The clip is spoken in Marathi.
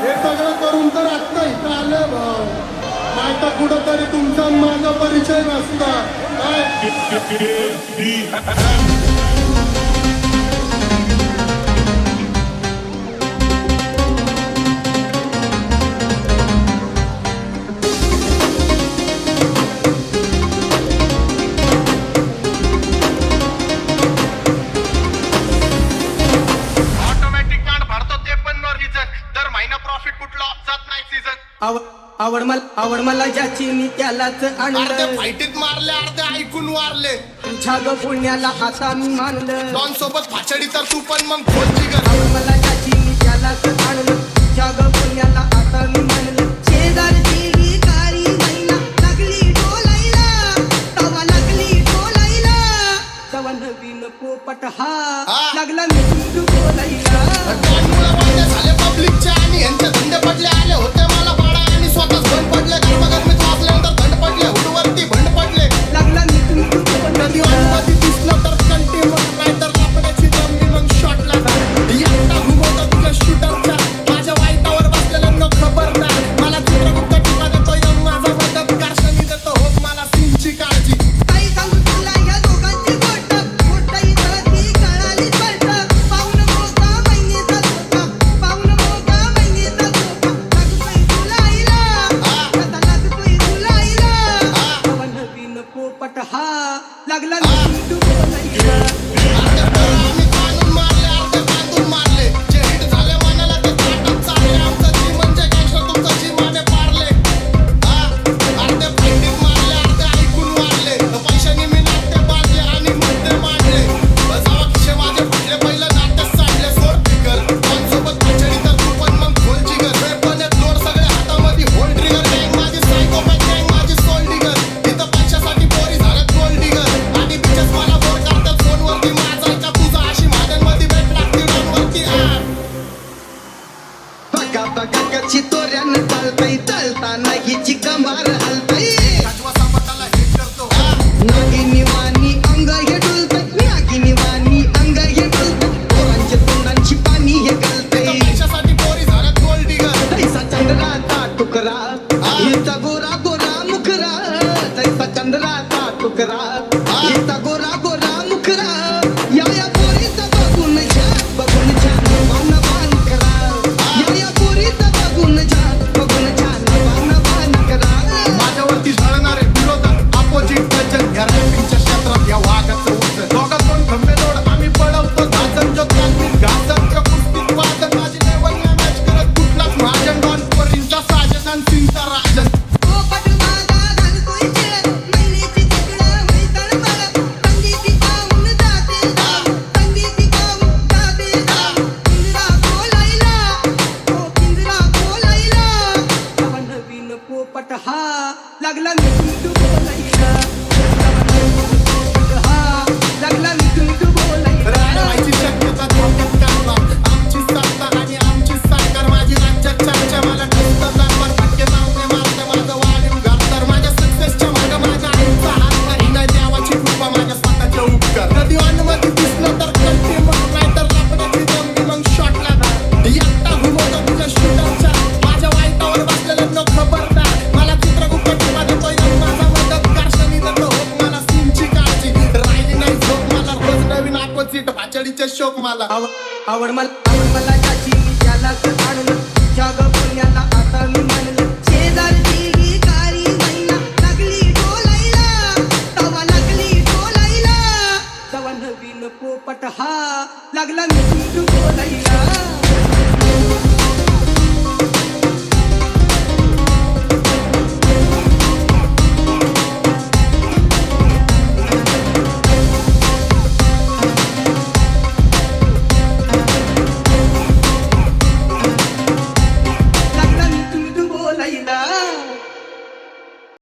हे सगळं करून तर आत्ता इथं आलं भाऊ, नाही तर कुठंतरी तुमचा माझा परिचय नसता काय. आवड मला ज्याची मी त्यालाच आणलं. फाईटीत मारले अर्धे ऐकून वारले. तुझ्या ग पुण्याला आता मी मानलं. डॉन सोबत भाचडी तर तू पण मग खोलची ग. आवड मला ज्याची मी त्यालाच आणलं. तुझ्या ग पुण्याला आता मी मानलं. शेजारची भिकारी महिला लागली डोलायला, तवा लागली डोलायला. तवा नवीन पोपट हा लागला मी बोलायला. झाले पब्लिकच्या आणि यांचे धंदे पडले आले होते मला पाडा आणि स्वतःच बंद पडले. गरमागरमीत वाचल्यानंतर थंड पडले, हुडवरती भंड पडले. लागला मी कधी वाटमध्ये दिसलं तर कंटी मग नाही तर लाकडाची जमली मग शॉटला. एकटा घुमवतो तुझ्या शूटरच्या, माझ्या वाईटावर बसलेल्यांना खबरदार. मला चित्रगुप्त टीका देतो यम माझा मदतगार. शनी देतो हो मला सीनची काळजी. काही सांगू तुला या दोघांची गोष्ट, मोठा इथं ती कळालीच पडत. पाऊन मोका महिनेचा धोका, पाऊन मोका महिनेचा धोका. लागतोय तुला आईला, आता लागतोय तुला आईला. तवा नवीन पोपट हा लागला मी बोलायला. अर्धे पोरं आम्ही बांधून मारले, अर्धे बांधून मारले. जे हिट झाले मनाला ते ताटात चालले. आमचं जी म्हणजे गँगस्टर, तुमचं जी माने पारले. अर्धे फाईटीत मारले, अर्धे ऐकून वारले. पैशाने मी नाट्य बांधले आणि मुद्दे मांडले. बसावा खिशे माझे फुटले, पहिलं नाट्य सांडले. सोड फिकर सोबत भाचडी तर तू पण मग खोलची गर. वेपन आहेत लोड सगळे हातामध्ये, होल्ड ट्रिगर. गँग माझी सायकोपॅथ, गँग माझी सोल डिगर. इथं पैशासाठी पोरी झाल्यात गोल्ड डिगर. आणि बिचेस मला बोर करतात फोनवरती. माझा का तुझा अशी माझ्यांमध्ये भेट लागते डॉनवरती. बघा बघा कशी तोऱ्यानं चालतय, चालताना हिची कमार हलतय. राजवा सापटाला हिट करतो. नागिनी वाणी अंग हे डुलतय, नागिनी वाणी अंग हे डुलतय. पोरांच्या तोंडांची पाणी हे गलतय. इथं पैशासाठी पोरी झाल्यात गोल्ड डिगर. तैसा चंद्राचा तुकरा, हिचा गोरा गोरा मुखरा. तैसा चंद्राचा तुकरा, हिचा गोरा गोरा मुखरा. या पोरीचं बघून घ्या, बघून घ्या नवान बान करा. या पोरीचं बघून घ्या, बघून घ्या नवान बान करा. माझ्यावरती झळणारे विरोधक, अपोजिट वचन. या रॅपिंगच्या क्षेत्रात या वाघाचं उचल. दोघात दोन खंबे जोड, आम्ही पळवतो धाजन. जो तांत्रिक घातकच्या कुस्तीत वादन. माझी लेवल नाही मॅच करत कुठलाच महाजन. डॉन पोरींचा साजन आणि सिंगचा राजन. पोपट माझा घालतोय खेळ, मैनेची तिकडं होई तळमळ. संगीती पाहून जाते धाम, संगीती पाहून जाते धाम. पिंजरा बोलायला, हो पिंजरा बोलायला. तवा नवीन पोपट हा लागला मी बोलायला. हा लागला मी बोलायला. राहायची शक्यता धोक्यात काढला. आमची सत्ता आणि आमची सरकार. माझी राज्यात चर्चा, मला नुसतं दरबार. फटके लावणे मारते माझं वाढीव घातर. माझ्या सक्सेसच्या मागं माझ्या आईचा हात नाही. नाही देवाची कृपा, माझ्या स्वतःचे उपकार. कधी अनुमती दिसलं तर कळते मग, नाही तर लाकडाची जमली मग शॉटला. एकटा घुमवतो तुझ्या शूटरच्या, माझ्या वाईटावर बसलेल्यांना खबरदार. मला चित्रगुप्त टीका देतो यम माझा मदतगार. शनी देतो होप मला सीनची काळजी. राहिली नाही झोप मला, रोज नवीन अपोजिट भाचडीचे शोक मला. आवड मला ज्याची मी त्यालाच आणलं. तुझ्या ग पुण्याला आता मी मानलं. शेजारची भिकारी महिला लागली डोलायला, तवा लागली डोलायला. तवा नवीन पोपट हा लागला मी बोलायला.